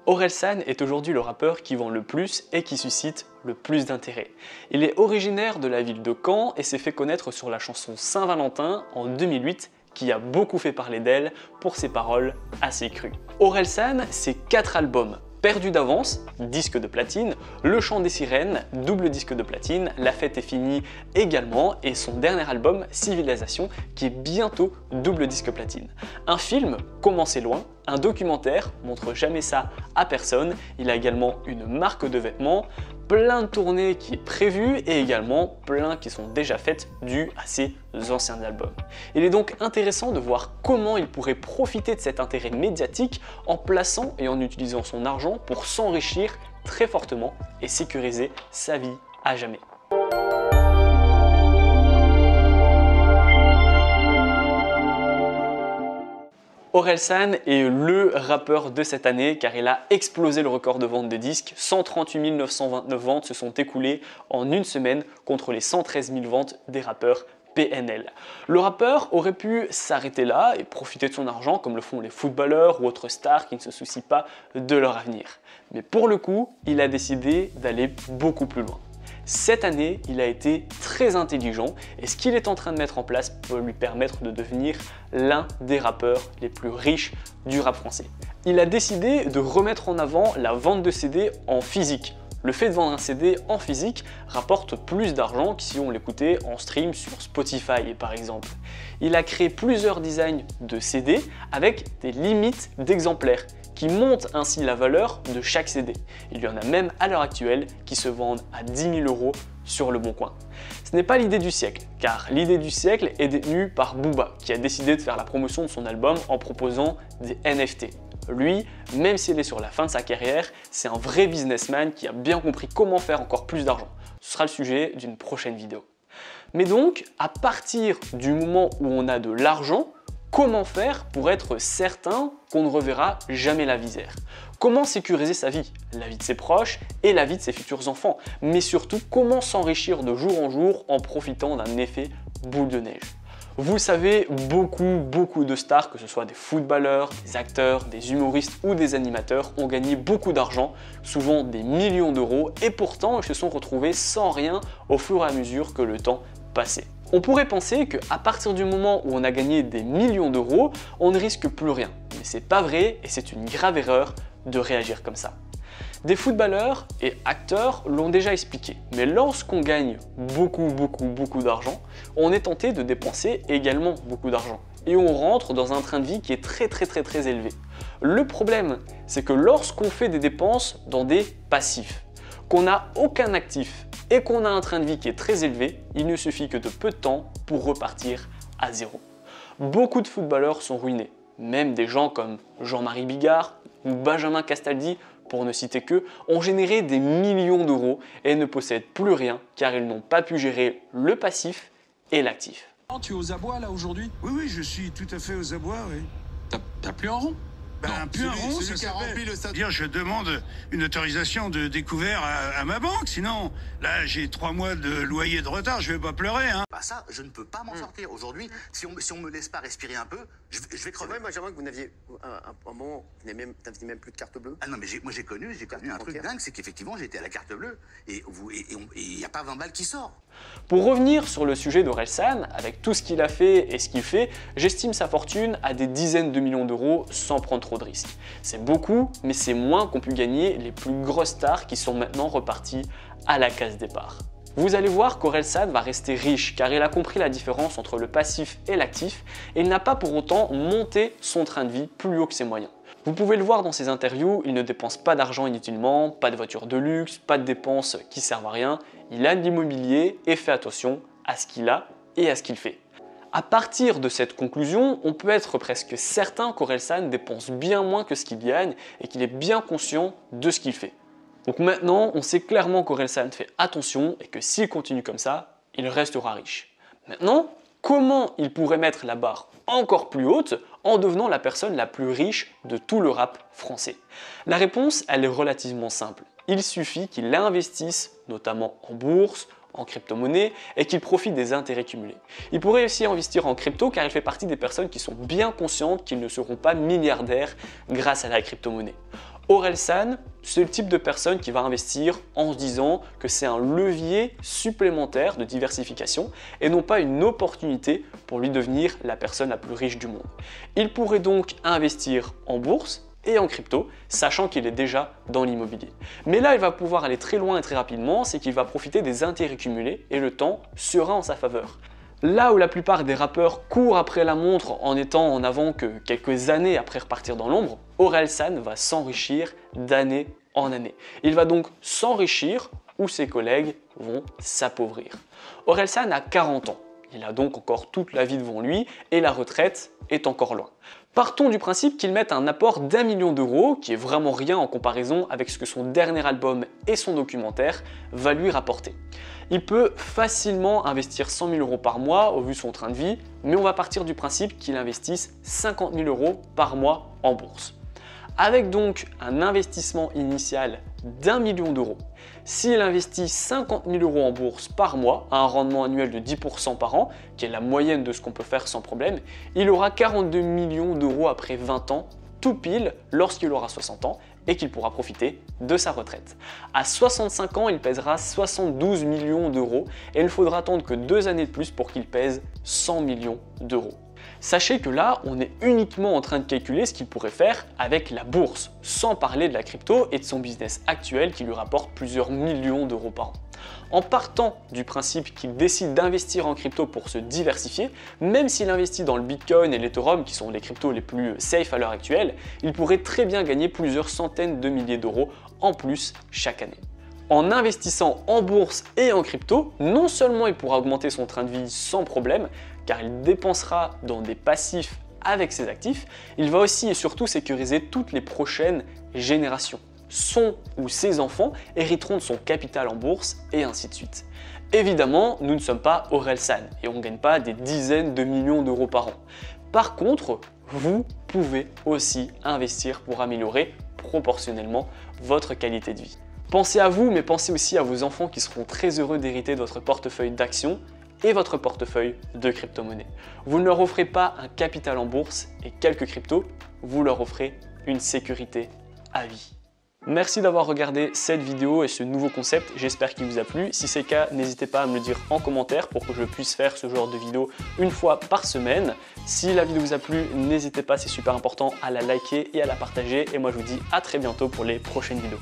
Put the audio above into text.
Orelsan est aujourd'hui le rappeur qui vend le plus et qui suscite le plus d'intérêt. Il est originaire de la ville de Caen et s'est fait connaître sur la chanson Saint-Valentin en 2008 qui a beaucoup fait parler d'elle pour ses paroles assez crues. Orelsan, c'est 4 albums. Perdu d'avance, disque de platine, Le chant des sirènes, double disque de platine, La fête est finie également et son dernier album, Civilisation, qui est bientôt double disque platine. Un film, Commencez loin, un documentaire, Montre jamais ça à personne, il a également une marque de vêtements, plein de tournées qui est prévues et également plein qui sont déjà faites dues à ses anciens albums. Il est donc intéressant de voir comment il pourrait profiter de cet intérêt médiatique en plaçant et en utilisant son argent pour s'enrichir très fortement et sécuriser sa vie à jamais. Orelsan est le rappeur de cette année car il a explosé le record de vente de disques. 138 929 ventes se sont écoulées en une semaine contre les 113 000 ventes des rappeurs PNL. Le rappeur aurait pu s'arrêter là et profiter de son argent comme le font les footballeurs ou autres stars qui ne se soucient pas de leur avenir. Mais pour le coup, il a décidé d'aller beaucoup plus loin. Cette année, il a été très intelligent et ce qu'il est en train de mettre en place peut lui permettre de devenir l'un des rappeurs les plus riches du rap français. Il a décidé de remettre en avant la vente de CD en physique. Le fait de vendre un CD en physique rapporte plus d'argent que si on l'écoutait en stream sur Spotify par exemple. Il a créé plusieurs designs de CD avec des limites d'exemplaires qui montent ainsi la valeur de chaque CD. Il y en a même à l'heure actuelle qui se vendent à 10 000 € sur le Bon Coin. Ce n'est pas l'idée du siècle, car l'idée du siècle est détenue par Booba, qui a décidé de faire la promotion de son album en proposant des NFT. Lui, même s'il est sur la fin de sa carrière, c'est un vrai businessman qui a bien compris comment faire encore plus d'argent. Ce sera le sujet d'une prochaine vidéo. Mais donc, à partir du moment où on a de l'argent, comment faire pour être certain qu'on ne reverra jamais la misère? Comment sécuriser sa vie, la vie de ses proches et la vie de ses futurs enfants? Mais surtout, comment s'enrichir de jour en jour en profitant d'un effet boule de neige? Vous savez, beaucoup de stars, que ce soit des footballeurs, des acteurs, des humoristes ou des animateurs, ont gagné beaucoup d'argent, souvent des millions d'euros, et pourtant ils se sont retrouvés sans rien au fur et à mesure que le temps passait. On pourrait penser qu'à partir du moment où on a gagné des millions d'euros, on ne risque plus rien. Mais c'est pas vrai et c'est une grave erreur de réagir comme ça. Des footballeurs et acteurs l'ont déjà expliqué, mais lorsqu'on gagne beaucoup d'argent, on est tenté de dépenser également beaucoup d'argent. Et on rentre dans un train de vie qui est très élevé. Le problème, c'est que lorsqu'on fait des dépenses dans des passifs, qu'on n'a aucun actif et qu'on a un train de vie qui est très élevé, il ne suffit que de peu de temps pour repartir à zéro. Beaucoup de footballeurs sont ruinés, même des gens comme Jean-Marie Bigard ou Benjamin Castaldi, pour ne citer qu'eux, ont généré des millions d'euros et ne possèdent plus rien car ils n'ont pas pu gérer le passif et l'actif. Tu es aux abois là aujourd'hui? Oui, je suis tout à fait aux abois, oui. T'as plus un rond? Ben, plus un rond, celui qui a rempli le stade. Je demande une autorisation de découvert à ma banque, sinon, là, j'ai 3 mois de loyer de retard, je vais pas pleurer, hein. Bah ça, je ne peux pas m'en sortir. Aujourd'hui, si on me laisse pas respirer un peu, je vais crever. C'est vrai, Benjamin, que vous n'aviez un moment, vous n'aviez même plus de carte bleue. Ah non, mais moi j'ai connu un truc dingue, c'est qu'effectivement j'étais à la carte bleue et il n'y a pas 20 balles qui sort. Pour revenir sur le sujet d'Orelsan, avec tout ce qu'il a fait et ce qu'il fait, j'estime sa fortune à des dizaines de millions d'euros sans prendre trop de risques. C'est beaucoup, mais c'est moins qu'ont pu gagner les plus grosses stars qui sont maintenant reparties à la case départ. Vous allez voir qu'Orelsan va rester riche car il a compris la différence entre le passif et l'actif et il n'a pas pour autant monté son train de vie plus haut que ses moyens. Vous pouvez le voir dans ses interviews, il ne dépense pas d'argent inutilement, pas de voiture de luxe, pas de dépenses qui servent à rien. Il a de l'immobilier et fait attention à ce qu'il a et à ce qu'il fait. À partir de cette conclusion, on peut être presque certain qu'Orelsan dépense bien moins que ce qu'il gagne et qu'il est bien conscient de ce qu'il fait. Donc maintenant, on sait clairement qu'Orelsan fait attention et que s'il continue comme ça, il restera riche. Maintenant, comment il pourrait mettre la barre encore plus haute en devenant la personne la plus riche de tout le rap français? La réponse, elle est relativement simple. Il suffit qu'il investisse notamment en bourse, en crypto-monnaie et qu'il profite des intérêts cumulés. Il pourrait aussi investir en crypto car il fait partie des personnes qui sont bien conscientes qu'ils ne seront pas milliardaires grâce à la crypto-monnaie. Orelsan, c'est le type de personne qui va investir en se disant que c'est un levier supplémentaire de diversification et non pas une opportunité pour lui devenir la personne la plus riche du monde. Il pourrait donc investir en bourse et en crypto, sachant qu'il est déjà dans l'immobilier. Mais là, il va pouvoir aller très loin et très rapidement, c'est qu'il va profiter des intérêts cumulés et le temps sera en sa faveur. Là où la plupart des rappeurs courent après la montre en étant en avant que quelques années après repartir dans l'ombre, Orelsan va s'enrichir d'année en année. Il va donc s'enrichir où ses collègues vont s'appauvrir. Orelsan a 40 ans. Il a donc encore toute la vie devant lui et la retraite est encore loin. Partons du principe qu'il mette un apport d'1 million d'euros, qui est vraiment rien en comparaison avec ce que son dernier album et son documentaire va lui rapporter. Il peut facilement investir 100 000 euros par mois au vu de son train de vie, mais on va partir du principe qu'il investisse 50 000 euros par mois en bourse. Avec donc un investissement initial d'1 million d'euros, s'il investit 50 000 euros en bourse par mois, à un rendement annuel de 10% par an, qui est la moyenne de ce qu'on peut faire sans problème, il aura 42 millions d'euros après 20 ans, tout pile lorsqu'il aura 60 ans et qu'il pourra profiter de sa retraite. À 65 ans, il pèsera 72 millions d'euros et il ne faudra attendre que 2 années de plus pour qu'il pèse 100 millions d'euros. Sachez que là, on est uniquement en train de calculer ce qu'il pourrait faire avec la bourse, sans parler de la crypto et de son business actuel qui lui rapporte plusieurs millions d'euros par an. En partant du principe qu'il décide d'investir en crypto pour se diversifier, même s'il investit dans le Bitcoin et l'Ethereum, qui sont les cryptos les plus safe à l'heure actuelle, il pourrait très bien gagner plusieurs centaines de milliers d'euros en plus chaque année. En investissant en bourse et en crypto, non seulement il pourra augmenter son train de vie sans problème, car il dépensera dans des passifs avec ses actifs, il va aussi et surtout sécuriser toutes les prochaines générations. Son ou ses enfants hériteront de son capital en bourse et ainsi de suite. Évidemment, nous ne sommes pas Orelsan et on ne gagne pas des dizaines de millions d'euros par an. Par contre, vous pouvez aussi investir pour améliorer proportionnellement votre qualité de vie. Pensez à vous, mais pensez aussi à vos enfants qui seront très heureux d'hériter de votre portefeuille d'actions et votre portefeuille de crypto-monnaies. Vous ne leur offrez pas un capital en bourse et quelques cryptos, vous leur offrez une sécurité à vie. Merci d'avoir regardé cette vidéo et ce nouveau concept, j'espère qu'il vous a plu. Si c'est le cas, n'hésitez pas à me le dire en commentaire pour que je puisse faire ce genre de vidéo une fois par semaine. Si la vidéo vous a plu, n'hésitez pas, c'est super important à la liker et à la partager. Et moi je vous dis à très bientôt pour les prochaines vidéos.